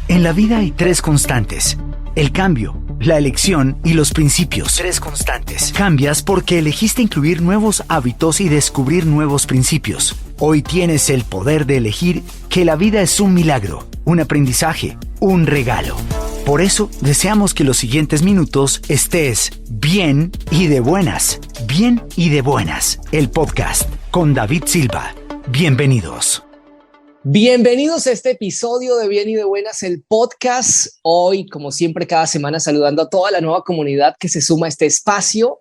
En la vida hay tres constantes: el cambio, la elección y los principios. Tres constantes. Cambias porque elegiste incluir nuevos hábitos y descubrir nuevos principios. Hoy tienes el poder de elegir que la vida es un milagro, un aprendizaje, un regalo. Por eso, deseamos que los siguientes minutos estés bien y de buenas. Bien y de buenas. El podcast con David Silva. Bienvenidos. Bienvenidos a este episodio de Bien y de Buenas, el podcast. Hoy, como siempre, cada semana saludando a toda la nueva comunidad que se suma a este espacio.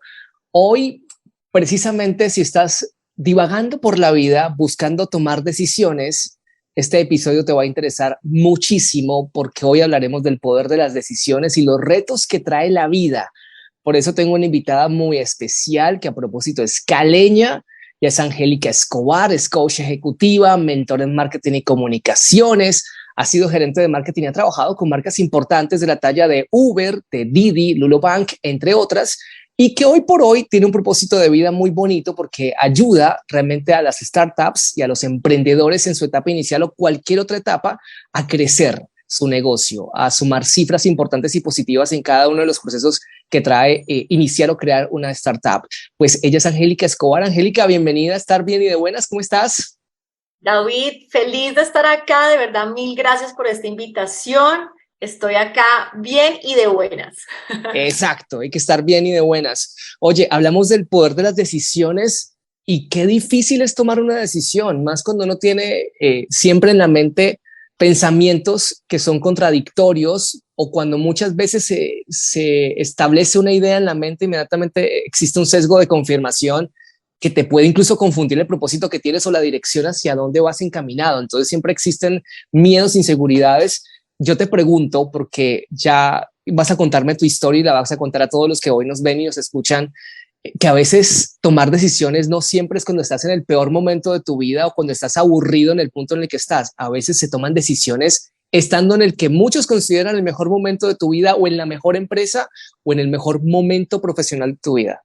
Hoy, precisamente, si estás divagando por la vida, buscando tomar decisiones, este episodio te va a interesar muchísimo porque hoy hablaremos del poder de las decisiones y los retos que trae la vida. Por eso tengo una invitada muy especial que, a propósito, es caleña. Ya es Angélica Escobar, es coach ejecutiva, mentor en marketing y comunicaciones, ha sido gerente de marketing y ha trabajado con marcas importantes de la talla de Uber, de Didi, Lulobank, entre otras, y que hoy por hoy tiene un propósito de vida muy bonito porque ayuda realmente a las startups y a los emprendedores en su etapa inicial o cualquier otra etapa a crecer su negocio, a sumar cifras importantes y positivas en cada uno de los procesos que trae iniciar o crear una startup. Pues ella es Angélica Escobar. Angélica, bienvenida a Estar Bien y de Buenas. ¿Cómo estás? David, feliz de estar acá. De verdad, mil gracias por esta invitación. Estoy acá bien y de buenas. Exacto, hay que estar bien y de buenas. Oye, hablamos del poder de las decisiones y qué difícil es tomar una decisión, más cuando uno tiene siempre en la mente pensamientos que son contradictorios o cuando muchas veces se establece una idea en la mente, inmediatamente existe un sesgo de confirmación que te puede incluso confundir el propósito que tienes o la dirección hacia dónde vas encaminado. Entonces siempre existen miedos, inseguridades. Yo te pregunto, porque ya vas a contarme tu historia y la vas a contar a todos los que hoy nos ven y nos escuchan, que a veces tomar decisiones no siempre es cuando estás en el peor momento de tu vida o cuando estás aburrido en el punto en el que estás. A veces se toman decisiones estando en el que muchos consideran el mejor momento de tu vida o en la mejor empresa o en el mejor momento profesional de tu vida.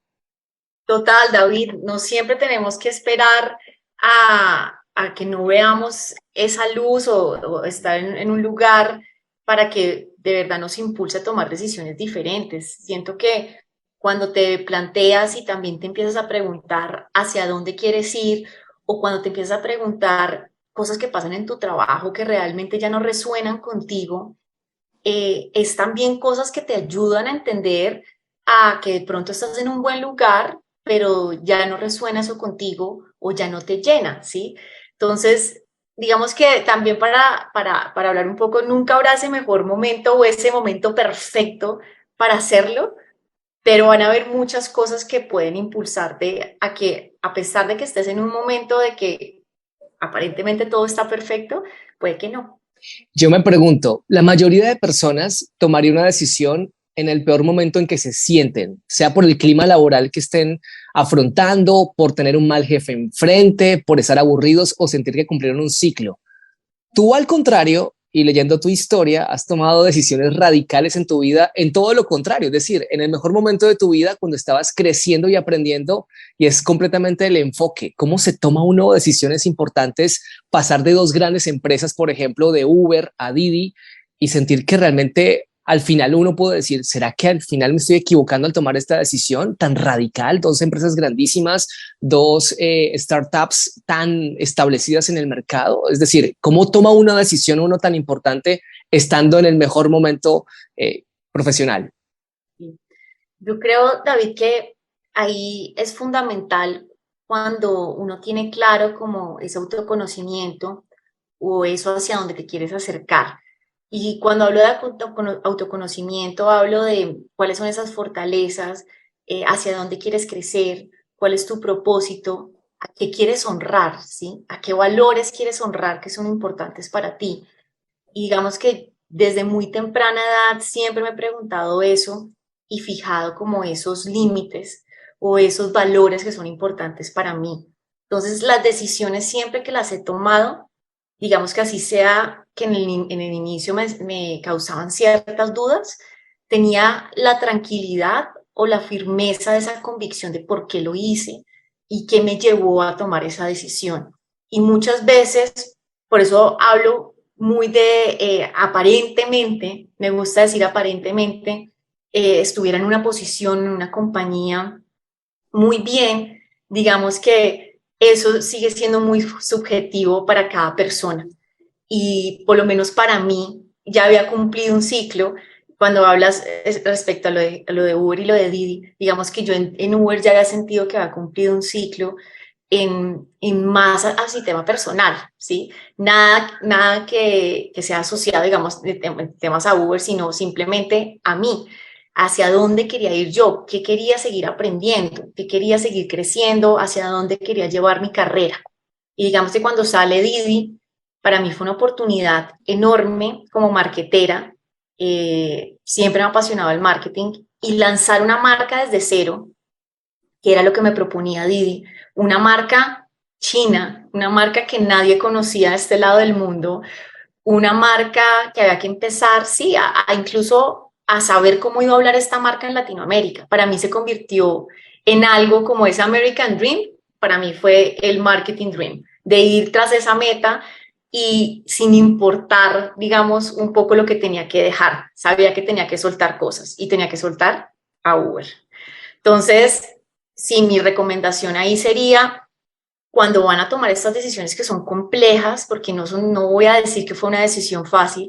Total, David, no siempre tenemos que esperar a que no veamos esa luz o estar en un lugar para que de verdad nos impulse a tomar decisiones diferentes. Siento que cuando te planteas y también te empiezas a preguntar hacia dónde quieres ir o cuando te empiezas a preguntar cosas que pasan en tu trabajo que realmente ya no resuenan contigo, es también cosas que te ayudan a entender a que de pronto estás en un buen lugar, pero ya no resuena eso contigo o ya no te llena, ¿sí? Entonces, digamos que también para hablar un poco, nunca habrá ese mejor momento o ese momento perfecto para hacerlo, pero van a haber muchas cosas que pueden impulsarte a que, a pesar de que estés en un momento de que aparentemente todo está perfecto, puede que no. Yo me pregunto, la mayoría de personas tomaría una decisión en el peor momento en que se sienten, sea por el clima laboral que estén afrontando, por tener un mal jefe enfrente, por estar aburridos o sentir que cumplieron un ciclo. Tú, al contrario, y leyendo tu historia, has tomado decisiones radicales en tu vida, en todo lo contrario, es decir, en el mejor momento de tu vida, cuando estabas creciendo y aprendiendo, y es completamente el enfoque. ¿Cómo se toma uno decisiones importantes? Pasar de dos grandes empresas, por ejemplo, de Uber a Didi, y sentir que realmente al final uno puede decir, ¿será que al final me estoy equivocando al tomar esta decisión tan radical? Dos empresas grandísimas, dos startups tan establecidas en el mercado. Es decir, ¿cómo toma una decisión uno tan importante estando en el mejor momento profesional? Yo creo, David, que ahí es fundamental cuando uno tiene claro como ese autoconocimiento o eso hacia donde te quieres acercar. Y cuando hablo de autoconocimiento, hablo de cuáles son esas fortalezas, hacia dónde quieres crecer, cuál es tu propósito, a qué quieres honrar, ¿sí? A qué valores quieres honrar que son importantes para ti. Y digamos que desde muy temprana edad siempre me he preguntado eso y fijado como esos límites o esos valores que son importantes para mí. Entonces, las decisiones siempre que las he tomado, digamos que así sea que en el inicio me causaban ciertas dudas, tenía la tranquilidad o la firmeza de esa convicción de por qué lo hice y qué me llevó a tomar esa decisión. Y muchas veces, por eso hablo muy de aparentemente, me gusta decir aparentemente, estuviera en una posición, en una compañía muy bien, digamos que eso sigue siendo muy subjetivo para cada persona. Y por lo menos para mí, ya había cumplido un ciclo. Cuando hablas respecto a lo de Uber y lo de Didi, digamos que yo en Uber ya había sentido que había cumplido un ciclo en más así tema personal, ¿sí? Nada que sea asociado, digamos, de temas a Uber, sino simplemente a mí, hacia dónde quería ir yo, qué quería seguir aprendiendo, qué quería seguir creciendo, hacia dónde quería llevar mi carrera. Y digamos que cuando sale Didi, para mí fue una oportunidad enorme como marketera. Siempre me ha apasionado el marketing y lanzar una marca desde cero, que era lo que me proponía Didi, una marca china, una marca que nadie conocía de este lado del mundo, una marca que había que empezar, sí, a incluso a saber cómo iba a hablar esta marca en Latinoamérica. Para mí se convirtió en algo como ese American Dream, para mí fue el marketing dream, de ir tras esa meta y sin importar, digamos, un poco lo que tenía que dejar. Sabía que tenía que soltar cosas y tenía que soltar a Uber. Entonces, sí, mi recomendación ahí sería cuando van a tomar estas decisiones que son complejas, porque no voy a decir que fue una decisión fácil,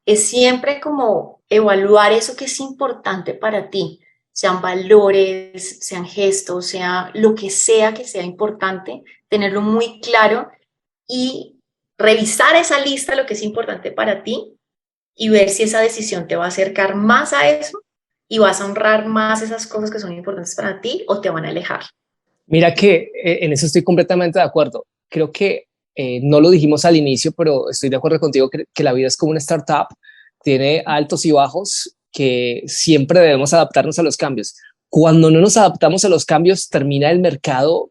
es siempre como evaluar eso que es importante para ti, sean valores, sean gestos, sea lo que sea importante, tenerlo muy claro y revisar esa lista, lo que es importante para ti, y ver si esa decisión te va a acercar más a eso y vas a honrar más esas cosas que son importantes para ti o te van a alejar. Mira que en eso estoy completamente de acuerdo. Creo que no lo dijimos al inicio, pero estoy de acuerdo contigo que la vida es como una startup, tiene altos y bajos que siempre debemos adaptarnos a los cambios. Cuando no nos adaptamos a los cambios, termina el mercado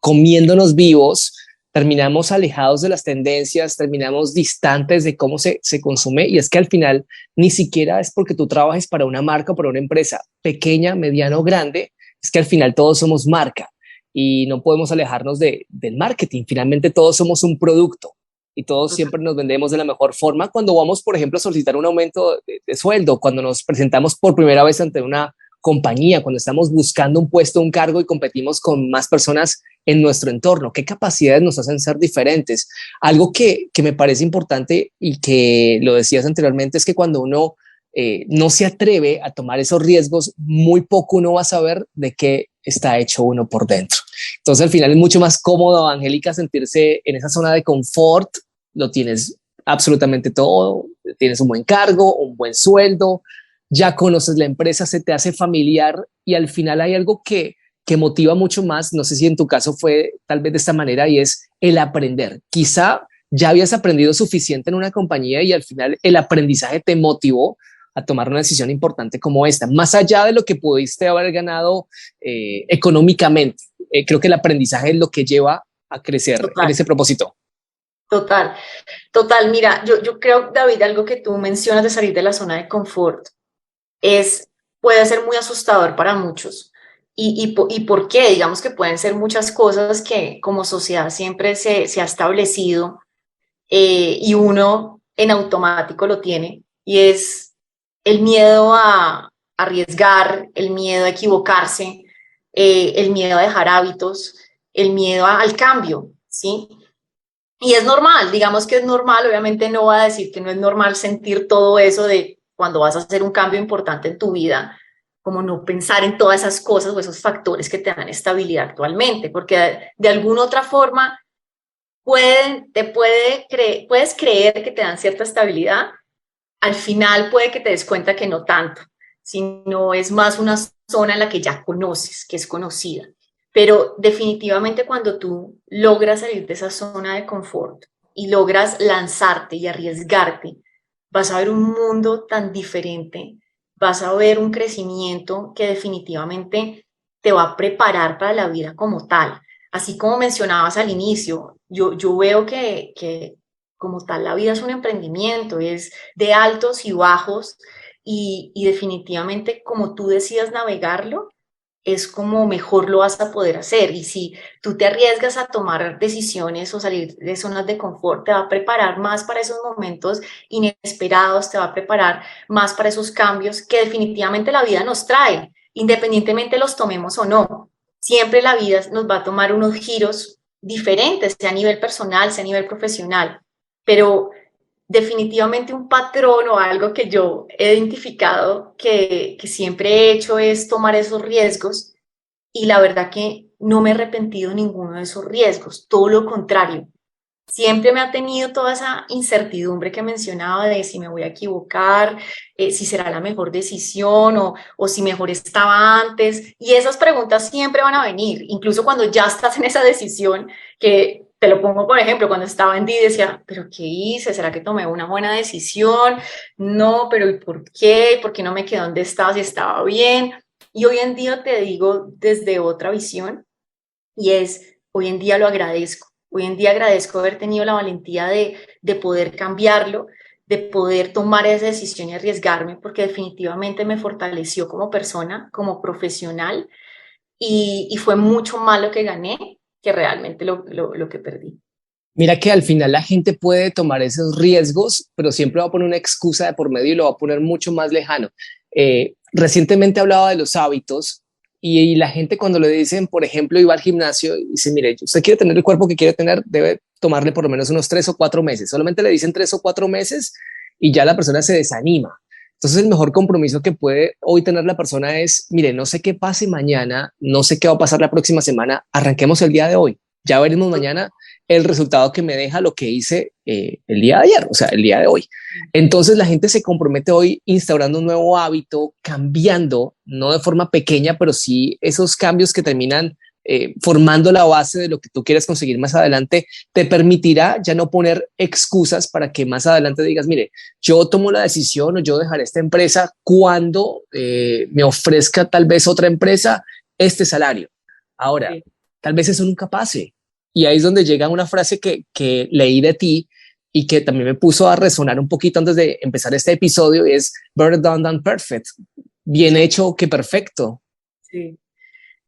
comiéndonos vivos, terminamos alejados de las tendencias, terminamos distantes de cómo se consume y es que al final ni siquiera es porque tú trabajes para una marca o para una empresa pequeña, mediana o grande, es que al final todos somos marca y no podemos alejarnos del marketing. Finalmente todos somos un producto y todos siempre nos vendemos de la mejor forma cuando vamos, por ejemplo, a solicitar un aumento de sueldo, cuando nos presentamos por primera vez ante una compañía, cuando estamos buscando un puesto, un cargo y competimos con más personas en nuestro entorno. ¿Qué capacidades nos hacen ser diferentes? Algo que me parece importante y que lo decías anteriormente es que cuando uno no se atreve a tomar esos riesgos, muy poco uno va a saber de qué está hecho uno por dentro. Entonces al final es mucho más cómodo, Angélica, sentirse en esa zona de confort, lo tienes absolutamente todo, tienes un buen cargo, un buen sueldo, ya conoces la empresa, se te hace familiar y al final hay algo que motiva mucho más, no sé si en tu caso fue tal vez de esta manera y es el aprender. Quizá ya habías aprendido suficiente en una compañía y al final el aprendizaje te motivó a tomar una decisión importante como esta, más allá de lo que pudiste haber ganado económicamente. Creo que el aprendizaje es lo que lleva a crecer en ese propósito. Total, total. Mira, yo creo, David, algo que tú mencionas de salir de la zona de confort puede ser muy asustador para muchos. ¿Y por qué? Digamos que pueden ser muchas cosas que como sociedad siempre se ha establecido y uno en automático lo tiene, y es el miedo a arriesgar, el miedo a equivocarse, el miedo a dejar hábitos, el miedo al cambio, ¿sí? Y es normal, digamos que es normal, obviamente no va a decir que no es normal sentir todo eso de cuando vas a hacer un cambio importante en tu vida, como no pensar en todas esas cosas o esos factores que te dan estabilidad actualmente, porque de alguna otra forma puedes creer que te dan cierta estabilidad, al final puede que te des cuenta que no tanto, sino es más una zona en la que ya conoces, que es conocida. Pero definitivamente cuando tú logras salir de esa zona de confort y logras lanzarte y arriesgarte, vas a ver un mundo tan diferente, vas a ver un crecimiento que definitivamente te va a preparar para la vida como tal. Así como mencionabas al inicio, yo veo que como tal la vida es un emprendimiento, es de altos y bajos y definitivamente como tú decidas navegarlo, es como mejor lo vas a poder hacer. Y si tú te arriesgas a tomar decisiones o salir de zonas de confort, te va a preparar más para esos momentos inesperados, te va a preparar más para esos cambios que definitivamente la vida nos trae, independientemente los tomemos o no. Siempre la vida nos va a tomar unos giros diferentes, sea a nivel personal, sea a nivel profesional, pero definitivamente un patrón o algo que yo he identificado que siempre he hecho es tomar esos riesgos, y la verdad que no me he arrepentido de ninguno de esos riesgos, todo lo contrario. Siempre me ha tenido toda esa incertidumbre que mencionaba de si me voy a equivocar, si será la mejor decisión o si mejor estaba antes. Y esas preguntas siempre van a venir, incluso cuando ya estás en esa decisión, que te lo pongo por ejemplo, cuando estaba en D decía, ¿pero qué hice? ¿Será que tomé una buena decisión? No, pero ¿y por qué? ¿Por qué no me quedé donde estaba si estaba bien? Y hoy en día te digo desde otra visión, y es, hoy en día lo agradezco. Hoy en día agradezco haber tenido la valentía de poder cambiarlo, de poder tomar esa decisión y arriesgarme, porque definitivamente me fortaleció como persona, como profesional, y fue mucho más lo que gané que realmente lo que perdí. Mira que al final la gente puede tomar esos riesgos, pero siempre va a poner una excusa de por medio y lo va a poner mucho más lejano. Recientemente hablaba de los hábitos y la gente cuando le dicen, por ejemplo, iba al gimnasio y dice, mire, usted quiere tener el cuerpo que quiere tener, debe tomarle por lo menos unos 3 o 4 meses. Solamente le dicen 3 o 4 meses y ya la persona se desanima. Entonces el mejor compromiso que puede hoy tener la persona es, mire, no sé qué pase mañana, no sé qué va a pasar la próxima semana, arranquemos el día de hoy. Ya veremos mañana el resultado que me deja lo que hice el día de ayer, o sea, el día de hoy. Entonces la gente se compromete hoy instaurando un nuevo hábito, cambiando, no de forma pequeña, pero sí esos cambios que terminan formando la base de lo que tú quieres conseguir más adelante, te permitirá ya no poner excusas para que más adelante digas, mire, yo tomo la decisión o yo dejaré esta empresa cuando me ofrezca tal vez otra empresa este salario. Ahora, Sí. tal vez eso nunca pase. Y ahí es donde llega una frase que leí de ti y que también me puso a resonar un poquito antes de empezar este episodio, y es better done than perfect. Bien Sí. hecho que perfecto. Sí.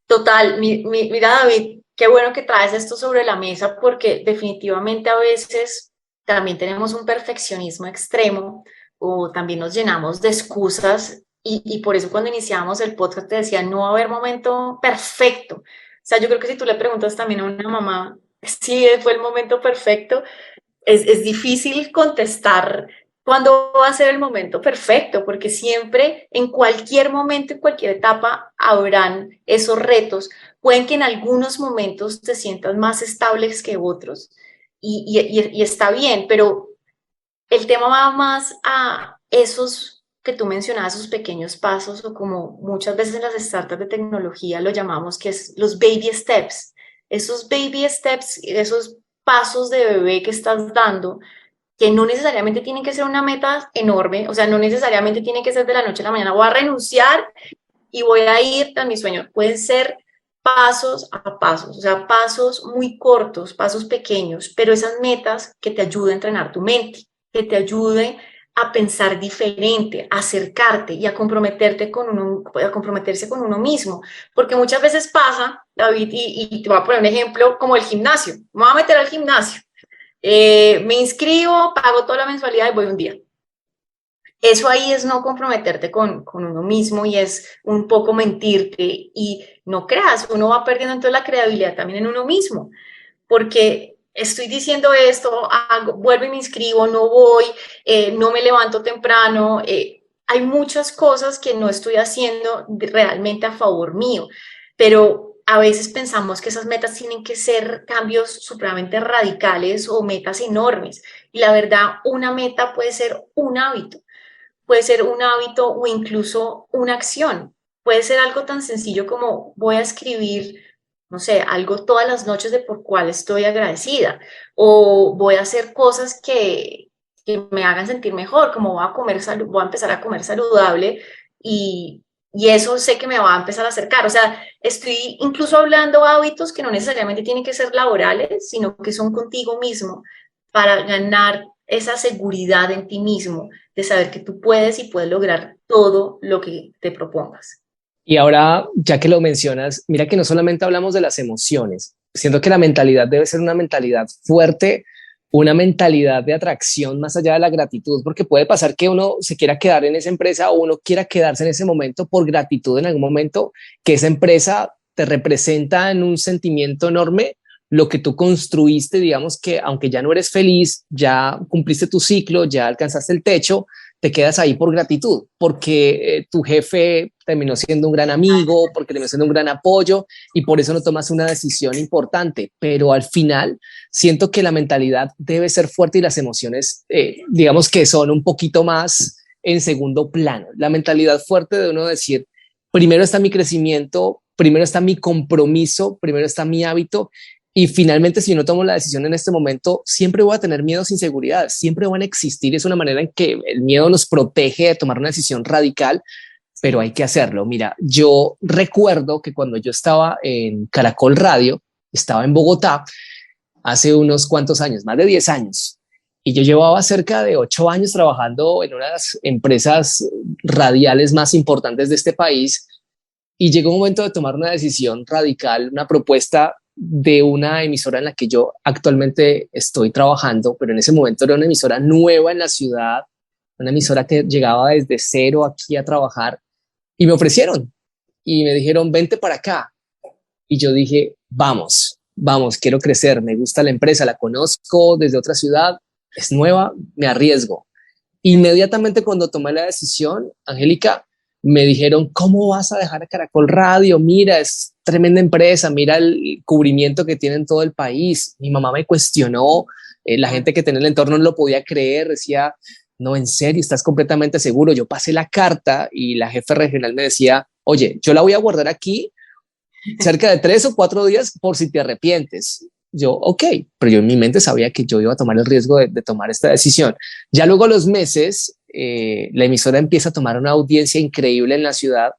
Total, mira David, qué bueno que traes esto sobre la mesa porque definitivamente a veces también tenemos un perfeccionismo extremo o también nos llenamos de excusas, y por eso cuando iniciamos el podcast te decía, no va a haber momento perfecto. O sea, yo creo que si tú le preguntas también a una mamá si fue el momento perfecto, es difícil contestar cuándo va a ser el momento perfecto, porque siempre, en cualquier momento, en cualquier etapa, habrán esos retos. Pueden que en algunos momentos te sientas más estables que otros, y está bien, pero el tema va más a esos que tú mencionabas, esos pequeños pasos, o como muchas veces en las startups de tecnología lo llamamos, que es los baby steps, esos pasos de bebé que estás dando, que no necesariamente tienen que ser una meta enorme, o sea, no necesariamente tiene que ser de la noche a la mañana, voy a renunciar y voy a ir a mi sueño. Pueden ser pasos a pasos, o sea, pasos muy cortos, pasos pequeños, pero esas metas que te ayuden a entrenar tu mente, que te ayuden a pensar diferente, a acercarte y a comprometerte con uno, a comprometerse con uno mismo, porque muchas veces pasa, David, y te voy a poner un ejemplo como el gimnasio. Me voy a meter al gimnasio, me inscribo, pago toda la mensualidad y voy un día. Eso ahí es no comprometerte con uno mismo, y es un poco mentirte, y no creas, uno va perdiendo entonces la credibilidad también en uno mismo, porque estoy diciendo esto, vuelvo y me inscribo, no voy, no me levanto temprano, hay muchas cosas que no estoy haciendo realmente a favor mío, pero a veces pensamos que esas metas tienen que ser cambios supremamente radicales o metas enormes, y la verdad una meta puede ser un hábito, puede ser un hábito o incluso una acción. Puede ser algo tan sencillo como voy a escribir, no sé, algo todas las noches de por cuál estoy agradecida, o voy a hacer cosas que me hagan sentir mejor, como voy a empezar a comer saludable, y eso sé que me va a empezar a acercar. O sea, estoy incluso hablando hábitos que no necesariamente tienen que ser laborales, sino que son contigo mismo, para ganar esa seguridad en ti mismo de saber que tú puedes y puedes lograr todo lo que te propongas. Y ahora, ya que lo mencionas, mira que no solamente hablamos de las emociones, siento que la mentalidad debe ser una mentalidad fuerte, una mentalidad de atracción más allá de la gratitud, porque puede pasar que uno se quiera quedar en esa empresa o uno quiera quedarse en ese momento por gratitud en algún momento, que esa empresa te representa en un sentimiento enorme lo que tú construiste, digamos que aunque ya no eres feliz, ya cumpliste tu ciclo, ya alcanzaste el techo, te quedas ahí por gratitud, porque tu jefe terminó siendo un gran amigo, porque terminó siendo un gran apoyo y por eso no tomas una decisión importante. Pero al final siento que la mentalidad debe ser fuerte y las emociones, digamos que son un poquito más en segundo plano. La mentalidad fuerte de uno decir, primero está mi crecimiento, primero está mi compromiso, primero está mi hábito y finalmente, si yo no tomo la decisión en este momento, siempre voy a tener miedos, inseguridades, siempre van a existir. Es una manera en que el miedo nos protege de tomar una decisión radical, pero hay que hacerlo. Mira, yo recuerdo que cuando yo estaba en Caracol Radio, estaba en Bogotá hace unos cuantos años, más de 10 años, y yo llevaba cerca de 8 años trabajando en una de las empresas radiales más importantes de este país y llegó un momento de tomar una decisión radical, una propuesta de una emisora en la que yo actualmente estoy trabajando, pero en ese momento era una emisora nueva en la ciudad, una emisora que llegaba desde cero aquí a trabajar y me ofrecieron y me dijeron, vente para acá. Y yo dije, vamos, vamos, quiero crecer, me gusta la empresa, la conozco desde otra ciudad, es nueva, me arriesgo. Inmediatamente cuando tomé la decisión, Angélica, me dijeron, ¿cómo vas a dejar a Caracol Radio? Mira, es tremenda empresa, mira el cubrimiento que tiene en todo el país. Mi mamá me cuestionó, la gente que tenía en el entorno no lo podía creer, decía, no, en serio, estás completamente seguro. Yo pasé la carta y la jefe regional me decía, oye, yo la voy a guardar aquí cerca de 3 o 4 días por si te arrepientes. Yo, ok, pero yo en mi mente sabía que yo iba a tomar el riesgo de tomar esta decisión. Ya luego a los meses, la emisora empieza a tomar una audiencia increíble en la ciudad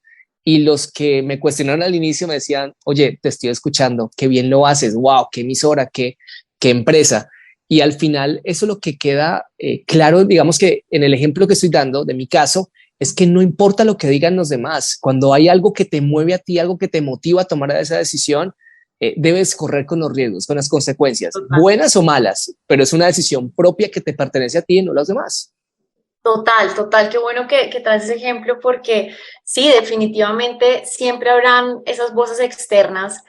y los que me cuestionaron al inicio me decían, oye, te estoy escuchando, qué bien lo haces, wow, qué emisora, qué empresa. Y al final eso es lo que queda claro, digamos que en el ejemplo que estoy dando de mi caso, es que no importa lo que digan los demás, cuando hay algo que te mueve a ti, algo que te motiva a tomar esa decisión, debes correr con los riesgos, con las consecuencias, buenas o malas, pero es una decisión propia que te pertenece a ti y no a los demás. Total, total, qué bueno que traes ese ejemplo porque sí, definitivamente siempre habrán esas voces externas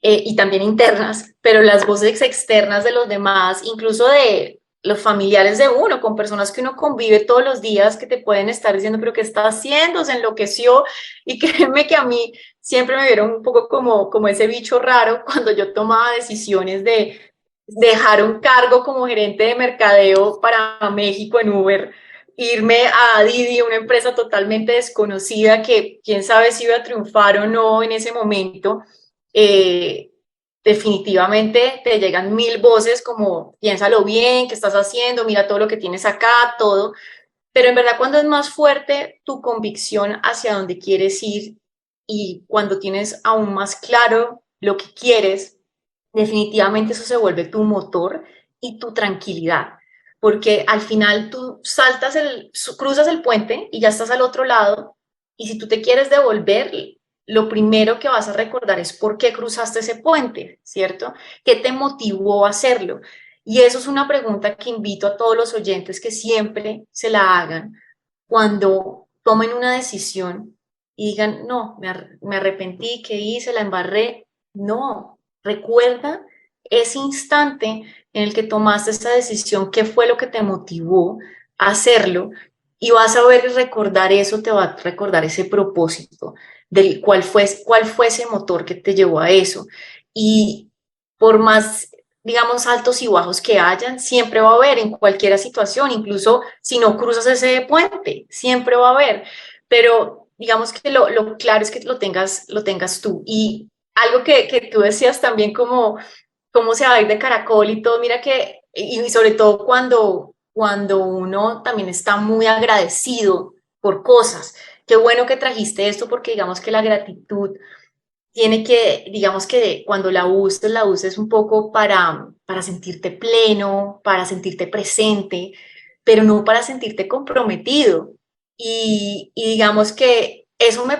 y también internas, pero las voces externas de los demás, incluso de los familiares de uno, con personas que uno convive todos los días, que te pueden estar diciendo, pero ¿qué está haciendo? Se enloqueció. Y créeme que a mí siempre me vieron un poco como ese bicho raro cuando yo tomaba decisiones de dejar un cargo como gerente de mercadeo para México en Uber, irme a Didi, una empresa totalmente desconocida que quién sabe si iba a triunfar o no en ese momento. eh, Definitivamente te llegan 1000 voces como piénsalo bien, qué estás haciendo, mira todo lo que tienes acá, todo, pero en verdad cuando es más fuerte tu convicción hacia dónde quieres ir y cuando tienes aún más claro lo que quieres, definitivamente eso se vuelve tu motor y tu tranquilidad, porque al final tú cruzas el puente y ya estás al otro lado y si tú te quieres devolver, lo primero que vas a recordar es por qué cruzaste ese puente, ¿cierto? ¿Qué te motivó a hacerlo? Y eso es una pregunta que invito a todos los oyentes que siempre se la hagan cuando tomen una decisión y digan, no, me arrepentí, ¿qué hice? La embarré. No, recuerda ese instante en el que tomaste esa decisión, qué fue lo que te motivó a hacerlo y vas a ver y recordar eso, te va a recordar ese propósito del cuál fue ese motor que te llevó a eso. Y por más, digamos, altos y bajos que hayan, siempre va a haber en cualquier situación, incluso si no cruzas ese puente, siempre va a haber. Pero digamos que lo claro es que lo tengas tú. Y algo que tú decías también como cómo se va a ir de Caracol y todo, mira que, y sobre todo cuando uno también está muy agradecido por cosas. Qué bueno que trajiste esto porque digamos que la gratitud tiene que, digamos que cuando la uses un poco para sentirte pleno, para sentirte presente, pero no para sentirte comprometido. Y digamos que eso me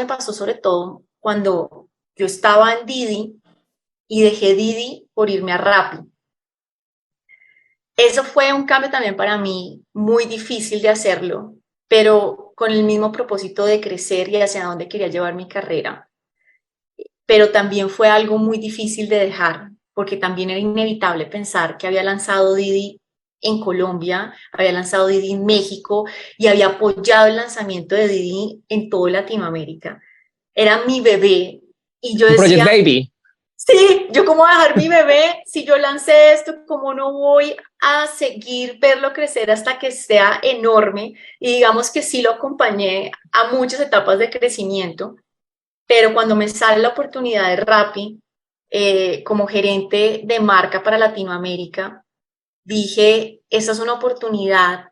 pasó sobre todo cuando yo estaba en Didi y dejé Didi por irme a Rappi. Eso fue un cambio también para mí muy difícil de hacerlo, pero con el mismo propósito de crecer y hacia dónde quería llevar mi carrera. Pero también fue algo muy difícil de dejar, porque también era inevitable pensar que había lanzado Didi en Colombia, había lanzado Didi en México y había apoyado el lanzamiento de Didi en toda Latinoamérica. Era mi bebé y yo Project decía, Baby. sí, yo cómo voy a dejar mi bebé si yo lancé esto, cómo no voy a seguir verlo crecer hasta que sea enorme, y digamos que sí lo acompañé a muchas etapas de crecimiento, pero cuando me sale la oportunidad de Rappi como gerente de marca para Latinoamérica, dije, esa es una oportunidad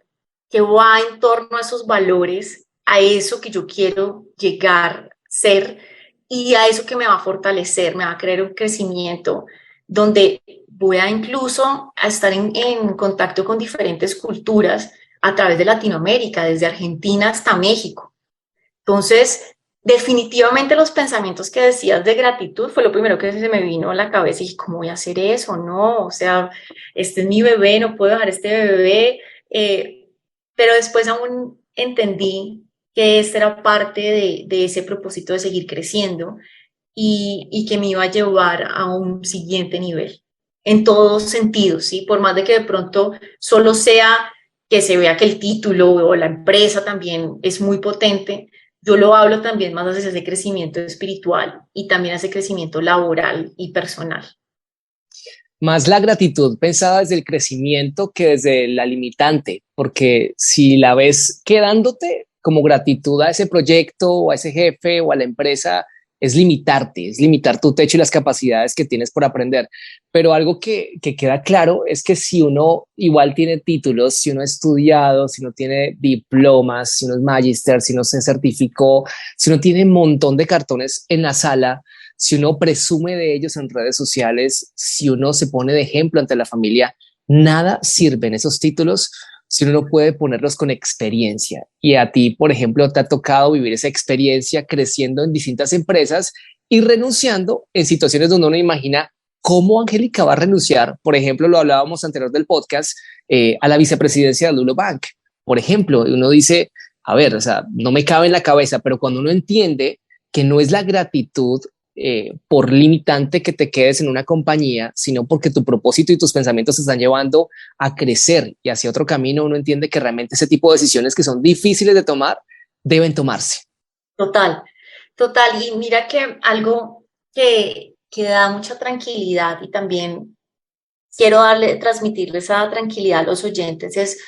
que va en torno a esos valores, a eso que yo quiero llegar a ser y a eso que me va a fortalecer, me va a crear un crecimiento donde voy a incluso a estar en contacto con diferentes culturas a través de Latinoamérica, desde Argentina hasta México. Entonces, definitivamente los pensamientos que decías de gratitud fue lo primero que se me vino a la cabeza y dije, ¿cómo voy a hacer eso? No, o sea, este es mi bebé, no puedo dejar este bebé. Pero después aún entendí que esta era parte de ese propósito de seguir creciendo y que me iba a llevar a un siguiente nivel, en todos sentidos, ¿sí? Por más de que de pronto solo sea que se vea que el título o la empresa también es muy potente, yo lo hablo también más hacia ese crecimiento espiritual y también hacia ese crecimiento laboral y personal. Más la gratitud pensada desde el crecimiento que desde la limitante, porque si la ves quedándote como gratitud a ese proyecto o a ese jefe o a la empresa, es limitarte, es limitar tu techo y las capacidades que tienes por aprender. Pero algo que queda claro es que si uno igual tiene títulos, si uno ha estudiado, si uno tiene diplomas, si uno es magister, si uno se certificó, si uno tiene un montón de cartones en la sala, si uno presume de ellos en redes sociales, si uno se pone de ejemplo ante la familia, nada sirve en esos títulos si uno no puede ponerlos con experiencia. Y a ti, por ejemplo, te ha tocado vivir esa experiencia creciendo en distintas empresas y renunciando en situaciones donde uno imagina cómo Angélica va a renunciar. Por ejemplo, lo hablábamos anterior del podcast, a la vicepresidencia de Lulo Bank. Por ejemplo, uno dice, a ver, o sea, no me cabe en la cabeza, pero cuando uno entiende que no es la gratitud por limitante que te quedes en una compañía, sino porque tu propósito y tus pensamientos te están llevando a crecer y hacia otro camino, uno entiende que realmente ese tipo de decisiones que son difíciles de tomar deben tomarse. Total, total. Y mira que algo que da mucha tranquilidad y también quiero transmitirle esa tranquilidad a los oyentes es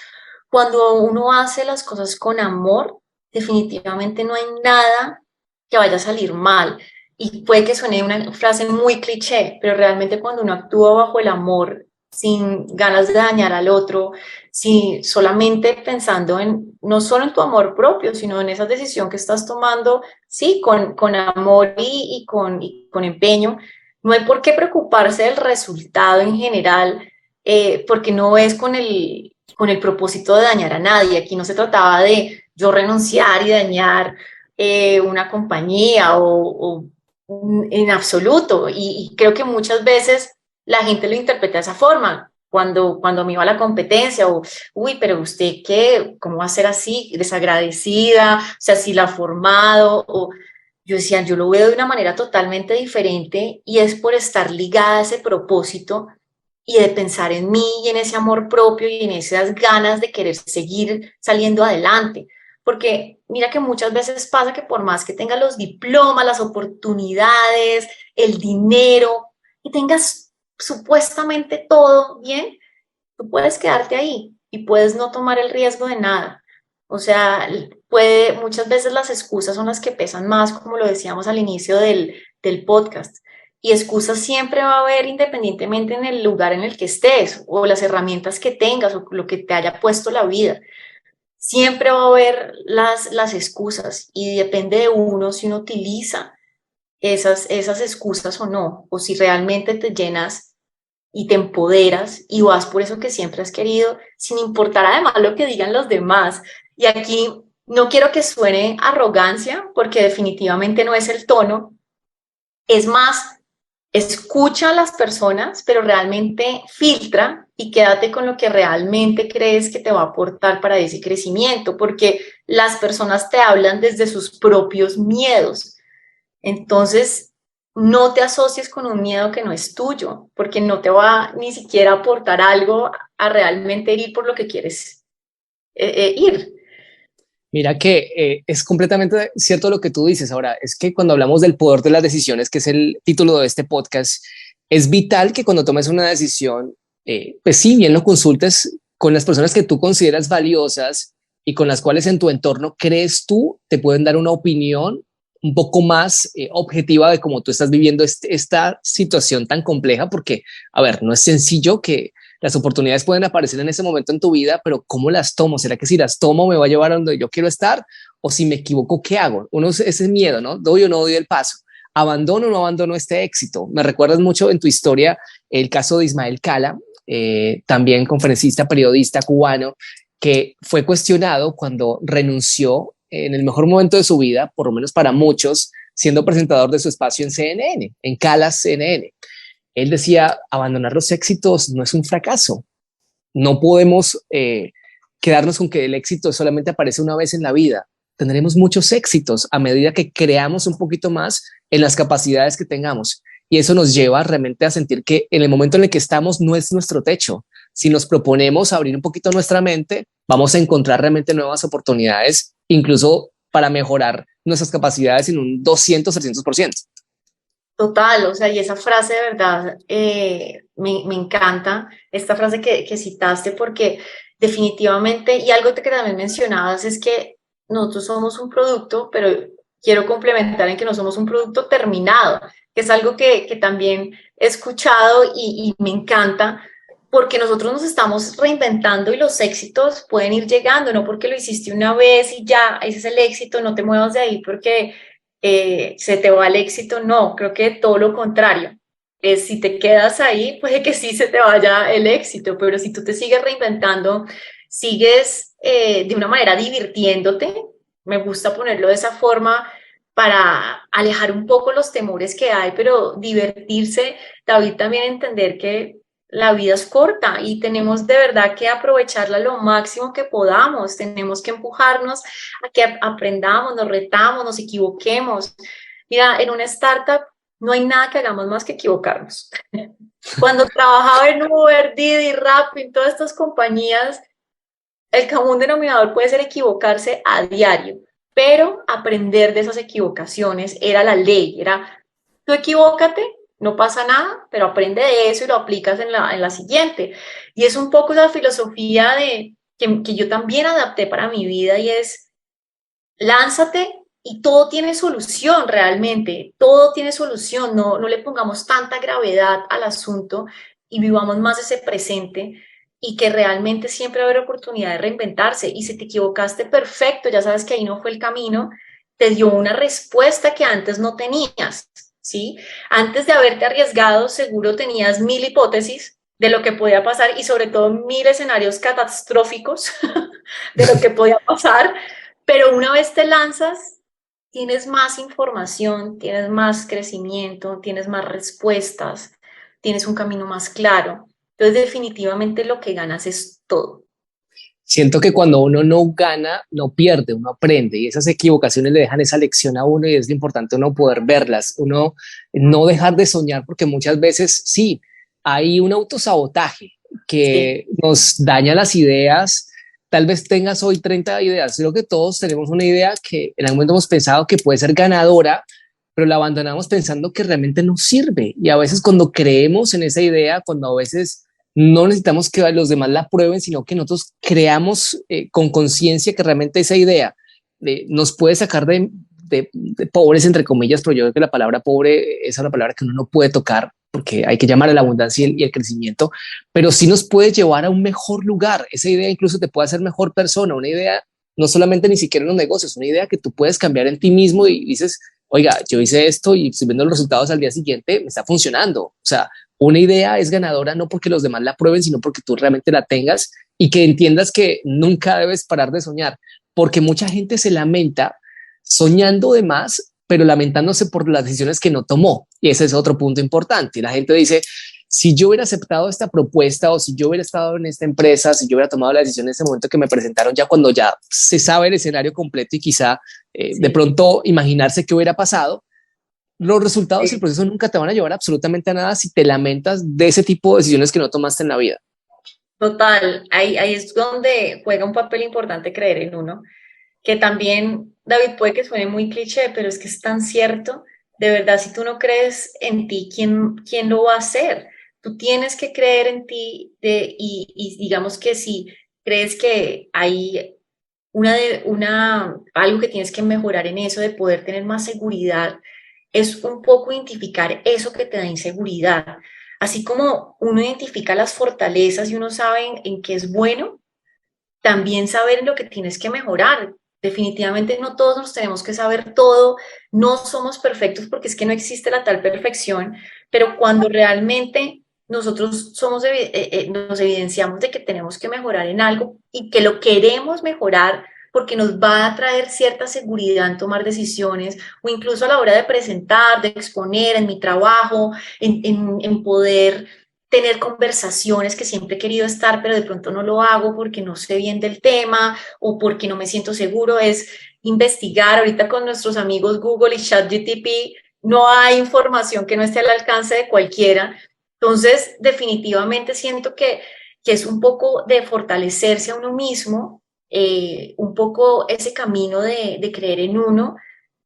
cuando uno hace las cosas con amor, definitivamente no hay nada que vaya a salir mal. Y puede que suene una frase muy cliché, pero realmente cuando uno actúa bajo el amor, sin ganas de dañar al otro, solamente pensando en, no solo en tu amor propio, sino en esa decisión que estás tomando, sí, con amor y con empeño, no hay por qué preocuparse del resultado en general, porque no es con el propósito de dañar a nadie. Aquí no se trataba de yo renunciar y dañar una compañía o en absoluto. Y creo que muchas veces la gente lo interpreta de esa forma. Cuando me iba a la competencia, o, uy, pero usted qué, ¿cómo va a ser así? Desagradecida, o sea, si la ha formado, o yo decía, yo lo veo de una manera totalmente diferente y es por estar ligada a ese propósito y de pensar en mí y en ese amor propio y en esas ganas de querer seguir saliendo adelante. Porque mira que muchas veces pasa que por más que tengas los diplomas, las oportunidades, el dinero y tengas supuestamente todo bien, tú puedes quedarte ahí y puedes no tomar el riesgo de nada. O sea, muchas veces las excusas son las que pesan más, como lo decíamos al inicio del podcast. Y excusas siempre va a haber independientemente en el lugar en el que estés o las herramientas que tengas o lo que te haya puesto la vida. Siempre va a haber las excusas y depende de uno si uno utiliza esas excusas o no, o si realmente te llenas y te empoderas y vas por eso que siempre has querido, sin importar además lo que digan los demás. Y aquí no quiero que suene arrogancia, porque definitivamente no es el tono. Es más, escucha a las personas, pero realmente filtra y quédate con lo que realmente crees que te va a aportar para ese crecimiento, porque las personas te hablan desde sus propios miedos. Entonces, no te asocies con un miedo que no es tuyo, porque no te va ni siquiera a aportar algo a realmente ir por lo que quieres ir. Mira que es completamente cierto lo que tú dices. Ahora, es que cuando hablamos del poder de las decisiones, que es el título de este podcast, es vital que cuando tomes una decisión, pues sí, bien lo consultes con las personas que tú consideras valiosas y con las cuales en tu entorno crees tú te pueden dar una opinión un poco más objetiva de cómo tú estás viviendo esta situación tan compleja, porque, a ver, no es sencillo que las oportunidades pueden aparecer en ese momento en tu vida, pero ¿cómo las tomo? ¿Será que si las tomo me va a llevar a donde yo quiero estar? O si me equivoco, ¿qué hago? Uno es ese miedo, ¿no? ¿Doy o no doy el paso? ¿Abandono o no abandono este éxito? Me recuerdas mucho en tu historia el caso de Ismael Cala, también conferencista, periodista cubano, que fue cuestionado cuando renunció en el mejor momento de su vida, por lo menos para muchos, siendo presentador de su espacio en CNN, en Calas CNN. Él decía, abandonar los éxitos no es un fracaso. No podemos quedarnos con que el éxito solamente aparece una vez en la vida. Tendremos muchos éxitos a medida que creamos un poquito más en las capacidades que tengamos. Y eso nos lleva realmente a sentir que en el momento en el que estamos no es nuestro techo. Si nos proponemos abrir un poquito nuestra mente, vamos a encontrar realmente nuevas oportunidades, incluso para mejorar nuestras capacidades en un 200-300%. Total, o sea, y esa frase de verdad me encanta, esta frase que citaste, porque definitivamente, y algo que también mencionabas es que nosotros somos un producto, pero quiero complementar en que no somos un producto terminado, que es algo que también he escuchado y me encanta, porque nosotros nos estamos reinventando y los éxitos pueden ir llegando, no porque lo hiciste una vez y ya, ese es el éxito, no te muevas de ahí porque se te va el éxito. No, creo que todo lo contrario. Si te quedas ahí, puede que sí se te vaya el éxito, pero si tú te sigues reinventando, sigues de una manera divirtiéndote, me gusta ponerlo de esa forma para alejar un poco los temores que hay, pero divertirse, David, también entender que la vida es corta y tenemos de verdad que aprovecharla lo máximo que podamos, tenemos que empujarnos a que aprendamos, nos retamos, nos equivoquemos. Mira, en una startup no hay nada que hagamos más que equivocarnos. Cuando trabajaba en Uber, Didi, Rappi, en todas estas compañías, el común denominador puede ser equivocarse a diario, pero aprender de esas equivocaciones era la ley, era tú equivócate, no pasa nada, pero aprende de eso y lo aplicas en la siguiente. Y es un poco la filosofía que yo también adapté para mi vida y es lánzate y todo tiene solución realmente, todo tiene solución, no le pongamos tanta gravedad al asunto y vivamos más ese presente y que realmente siempre va a haber oportunidad de reinventarse y si te equivocaste, perfecto, ya sabes que ahí no fue el camino, te dio una respuesta que antes no tenías, ¿sí? Antes de haberte arriesgado, seguro tenías 1000 hipótesis de lo que podía pasar y sobre todo 1000 escenarios catastróficos de lo que podía pasar, pero una vez te lanzas, tienes más información, tienes más crecimiento, tienes más respuestas, tienes un camino más claro. Entonces, definitivamente lo que ganas es todo. Siento que cuando uno no gana, no pierde, uno aprende y esas equivocaciones le dejan esa lección a uno y es lo importante uno poder verlas, uno no dejar de soñar porque muchas veces sí, hay un autosabotaje Sí. que nos daña las ideas. Tal vez tengas hoy 30 ideas. Creo que todos tenemos una idea que en algún momento hemos pensado que puede ser ganadora, pero la abandonamos pensando que realmente no sirve. Y a veces cuando creemos en esa idea, cuando a veces no necesitamos que los demás la prueben, sino que nosotros creamos con conciencia que realmente esa idea nos puede sacar de pobres, entre comillas, pero yo creo que la palabra pobre es una palabra que uno no puede tocar porque hay que llamar a la abundancia y el crecimiento, pero sí nos puede llevar a un mejor lugar. Esa idea incluso te puede hacer mejor persona, una idea no solamente ni siquiera en los negocios, una idea que tú puedes cambiar en ti mismo y dices, oiga, yo hice esto y estoy viendo los resultados al día siguiente, me está funcionando. O sea, una idea es ganadora no porque los demás la prueben, sino porque tú realmente la tengas y que entiendas que nunca debes parar de soñar, porque mucha gente se lamenta soñando de más, pero lamentándose por las decisiones que no tomó. Y ese es otro punto importante. La gente dice, si yo hubiera aceptado esta propuesta o si yo hubiera estado en esta empresa, si yo hubiera tomado la decisión en ese momento que me presentaron, ya cuando ya se sabe el escenario completo y quizá de pronto imaginarse qué hubiera pasado, los resultados y el proceso nunca te van a llevar absolutamente a nada si te lamentas de ese tipo de decisiones que no tomaste en la vida. Total, ahí es donde juega un papel importante creer en uno, que también, David, puede que suene muy cliché, pero es que es tan cierto. De verdad, si tú no crees en ti, ¿quién lo va a hacer? Tú tienes que creer en ti y digamos que si crees que hay algo que tienes que mejorar en eso, de poder tener más seguridad, es un poco identificar eso que te da inseguridad. Así como uno identifica las fortalezas y uno sabe en qué es bueno, también saber en lo que tienes que mejorar. Definitivamente no todos nos tenemos que saber todo, no somos perfectos porque es que no existe la tal perfección, pero cuando realmente nosotros nos evidenciamos de que tenemos que mejorar en algo y que lo queremos mejorar porque nos va a traer cierta seguridad en tomar decisiones o incluso a la hora de presentar, de exponer en mi trabajo, en poder tener conversaciones que siempre he querido estar, pero de pronto no lo hago porque no sé bien del tema o porque no me siento seguro, es investigar. Ahorita con nuestros amigos Google y ChatGPT no hay información que no esté al alcance de cualquiera. Entonces, definitivamente siento que es un poco de fortalecerse a uno mismo, un poco ese camino de creer en uno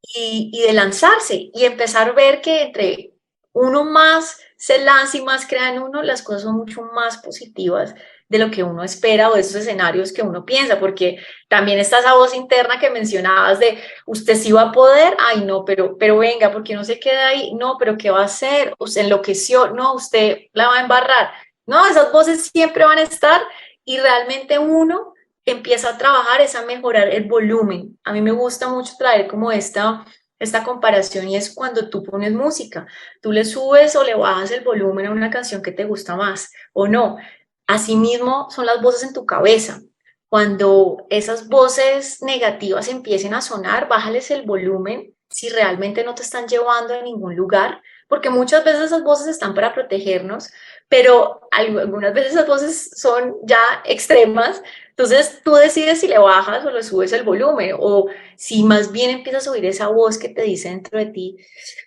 y de lanzarse y empezar a ver que entre uno más se lanza y más crea en uno, las cosas son mucho más positivas de lo que uno espera o de esos escenarios que uno piensa, porque también está esa voz interna que mencionabas de usted sí va a poder, ay no, pero venga, porque no se queda ahí, no, pero ¿qué va a hacer? Usted enloqueció, no, usted la va a embarrar, no, esas voces siempre van a estar y realmente uno empieza a trabajar es a mejorar el volumen. A mí me gusta mucho traer como esta comparación y es cuando tú pones música, tú le subes o le bajas el volumen a una canción que te gusta más o no. Asimismo son las voces en tu cabeza. Cuando esas voces negativas empiecen a sonar, bájales el volumen si realmente no te están llevando a ningún lugar, porque muchas veces esas voces están para protegernos, pero algunas veces esas voces son ya extremas. Entonces tú decides si le bajas o le subes el volumen o si más bien empiezas a oír esa voz que te dice dentro de ti,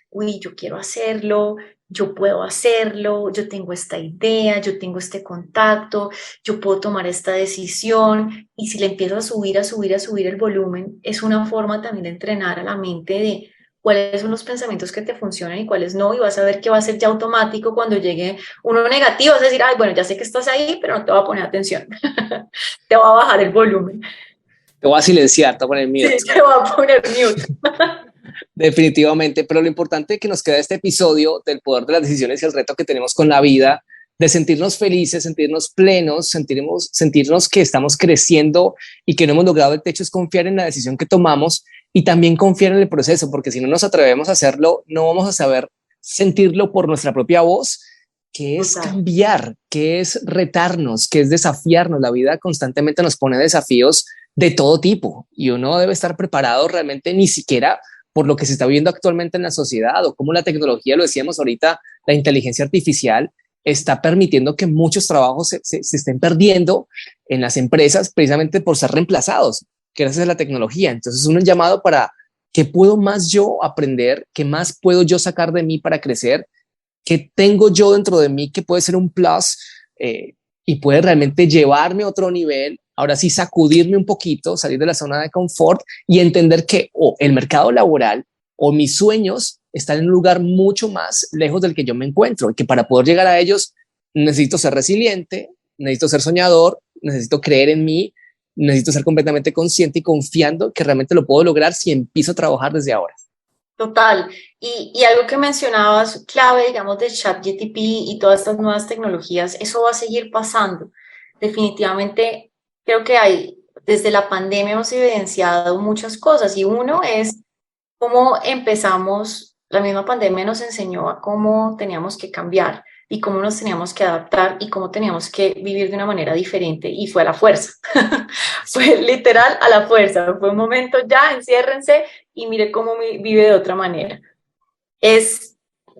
uy, yo quiero hacerlo, yo puedo hacerlo, yo tengo esta idea, yo tengo este contacto, yo puedo tomar esta decisión. Y si le empiezas a subir, a subir, a subir el volumen, es una forma también de entrenar a la mente de cuáles son los pensamientos que te funcionan y cuáles no, y vas a ver que va a ser ya automático cuando llegue uno negativo, vas a decir, ay, bueno, ya sé que estás ahí, pero no te voy a poner atención, te voy a bajar el volumen. Te voy a silenciar, te voy a poner mute. Sí, te voy a poner mute. Definitivamente, pero lo importante que nos queda este episodio del poder de las decisiones y el reto que tenemos con la vida, de sentirnos felices, sentirnos plenos, sentirnos que estamos creciendo y que no hemos logrado el techo, es confiar en la decisión que tomamos y también confiar en el proceso, porque si no nos atrevemos a hacerlo, no vamos a saber sentirlo por nuestra propia voz, que es cambiar, que es retarnos, que es desafiarnos. La vida constantemente nos pone desafíos de todo tipo y uno debe estar preparado realmente ni siquiera por lo que se está viendo actualmente en la sociedad o cómo la tecnología, lo decíamos ahorita, la inteligencia artificial está permitiendo que muchos trabajos se estén perdiendo en las empresas precisamente por ser reemplazados gracias a la tecnología. Entonces, un llamado para qué puedo más yo aprender, qué más puedo yo sacar de mí para crecer, qué tengo yo dentro de mí que puede ser un plus y puede realmente llevarme a otro nivel. Ahora sí, sacudirme un poquito, salir de la zona de confort y entender que el mercado laboral o mis sueños están en un lugar mucho más lejos del que yo me encuentro y que para poder llegar a ellos necesito ser resiliente, necesito ser soñador, necesito creer en mí, necesito ser completamente consciente y confiando que realmente lo puedo lograr si empiezo a trabajar desde ahora. Total. Y algo que mencionabas, clave, digamos, de ChatGPT y todas estas nuevas tecnologías, eso va a seguir pasando. Definitivamente, creo que desde la pandemia hemos evidenciado muchas cosas y uno es cómo empezamos, la misma pandemia nos enseñó a cómo teníamos que cambiar. y cómo nos teníamos que adaptar y cómo teníamos que vivir de una manera diferente, y fue a la fuerza. Fue literal a la fuerza. Fue un momento, ya, enciérrense y mire cómo vive de otra manera. Es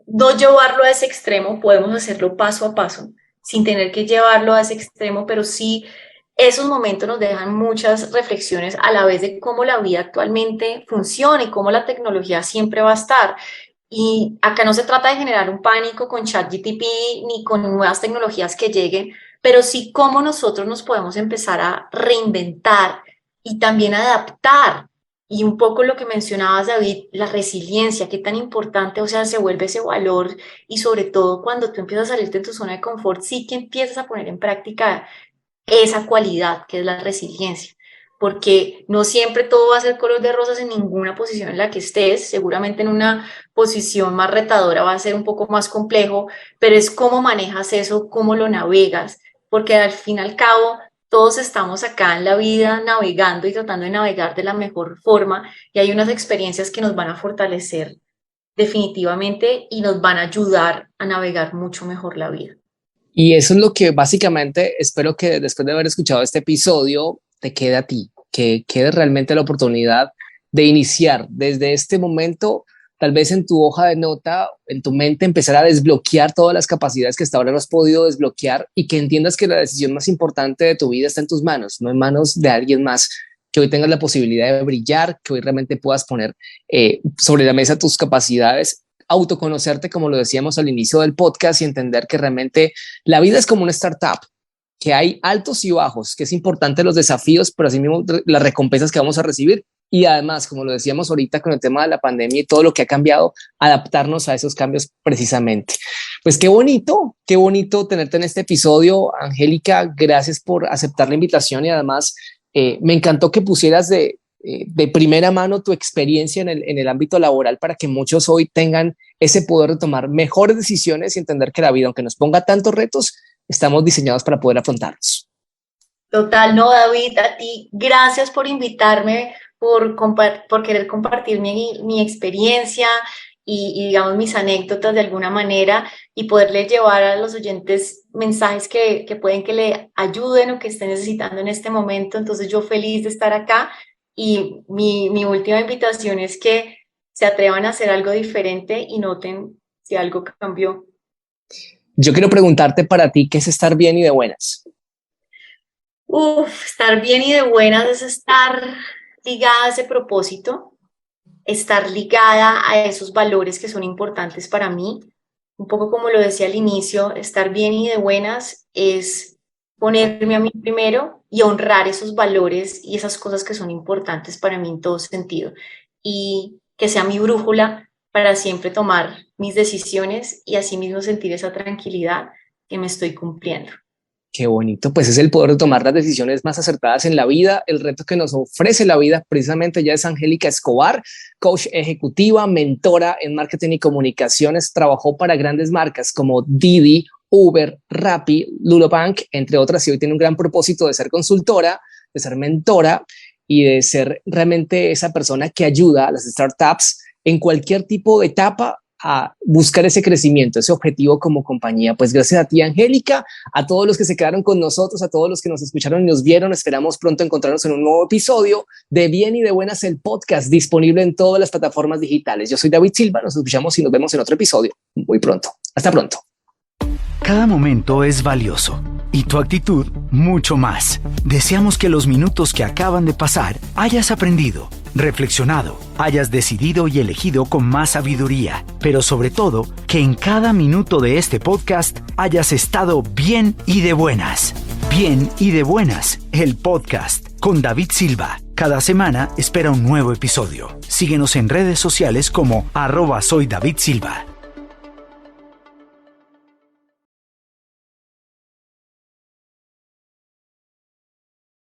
no llevarlo a ese extremo, podemos hacerlo paso a paso, sin tener que llevarlo a ese extremo, pero sí esos momentos nos dejan muchas reflexiones a la vez de cómo la vida actualmente funciona y cómo la tecnología siempre va a estar. Y acá no se trata de generar un pánico con ChatGPT ni con nuevas tecnologías que lleguen, pero sí cómo nosotros nos podemos empezar a reinventar y también adaptar. Y un poco lo que mencionabas, David, la resiliencia, qué tan importante, o sea, se vuelve ese valor, y sobre todo cuando tú empiezas a salirte de tu zona de confort, sí que empiezas a poner en práctica esa cualidad que es la resiliencia, porque no siempre todo va a ser color de rosas en ninguna posición en la que estés. Seguramente en una posición más retadora va a ser un poco más complejo, pero es cómo manejas eso, cómo lo navegas, porque al fin y al cabo todos estamos acá en la vida navegando y tratando de navegar de la mejor forma, y hay unas experiencias que nos van a fortalecer definitivamente y nos van a ayudar a navegar mucho mejor la vida. Y eso es lo que básicamente espero que después de haber escuchado este episodio te quede a ti, que quede realmente la oportunidad de iniciar desde este momento, tal vez en tu hoja de nota, en tu mente, empezar a desbloquear todas las capacidades que hasta ahora no has podido desbloquear, y que entiendas que la decisión más importante de tu vida está en tus manos, no en manos de alguien más. Que hoy tengas la posibilidad de brillar, que hoy realmente puedas poner sobre la mesa tus capacidades, autoconocerte, como lo decíamos al inicio del podcast, y entender que realmente la vida es como una startup, que hay altos y bajos, que es importante los desafíos, pero así mismo las recompensas que vamos a recibir. Y además, como lo decíamos ahorita con el tema de la pandemia y todo lo que ha cambiado, adaptarnos a esos cambios precisamente. Pues qué bonito tenerte en este episodio, Angélica. Gracias por aceptar la invitación, y además me encantó que pusieras de primera mano tu experiencia en el ámbito laboral, para que muchos hoy tengan ese poder de tomar mejores decisiones y entender que la vida, aunque nos ponga tantos retos, estamos diseñados para poder afrontarlos. Total, no, David, a ti, gracias por invitarme, por querer compartir mi experiencia y digamos mis anécdotas de alguna manera, y poderle llevar a los oyentes mensajes que pueden que le ayuden o que estén necesitando en este momento. Entonces yo feliz de estar acá, y mi última invitación es que se atrevan a hacer algo diferente y noten si algo cambió. Yo quiero preguntarte para ti, ¿qué es estar bien y de buenas? Estar bien y de buenas es estar ligada a ese propósito, estar ligada a esos valores que son importantes para mí. Un poco como lo decía al inicio, estar bien y de buenas es ponerme a mí primero y honrar esos valores y esas cosas que son importantes para mí en todo sentido, y que sea mi brújula para siempre tomar mis decisiones y asimismo sentir esa tranquilidad que me estoy cumpliendo. Qué bonito, pues es el poder de tomar las decisiones más acertadas en la vida. El reto que nos ofrece la vida precisamente ya es Angélica Escobar, coach ejecutiva, mentora en marketing y comunicaciones. Trabajó para grandes marcas como Didi, Uber, Rappi, Lulobank, entre otras, y hoy tiene un gran propósito de ser consultora, de ser mentora y de ser realmente esa persona que ayuda a las startups en cualquier tipo de etapa a buscar ese crecimiento, ese objetivo como compañía. Pues gracias a ti, Angélica, a todos los que se quedaron con nosotros, a todos los que nos escucharon y nos vieron. Esperamos pronto encontrarnos en un nuevo episodio de Bien y de Buenas, el podcast, disponible en todas las plataformas digitales. Yo soy David Silva, nos escuchamos y nos vemos en otro episodio muy pronto. Hasta pronto. Cada momento es valioso y tu actitud mucho más. Deseamos que los minutos que acaban de pasar hayas aprendido, reflexionado, hayas decidido y elegido con más sabiduría, pero sobre todo que en cada minuto de este podcast hayas estado bien y de buenas. Bien y de Buenas, el podcast con David Silva. Cada semana espera un nuevo episodio. Síguenos en redes sociales como @soydavidsilva.